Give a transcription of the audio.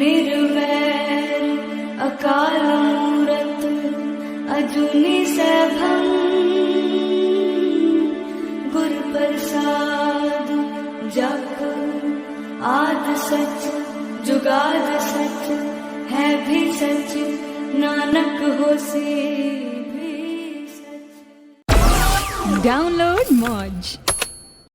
निर्वैर अकाल मूरत अजूनी सैभं गुर प्रसाद जप आद सच जुगाद सच है भी सच नानक होसे भी सच। Download Moj.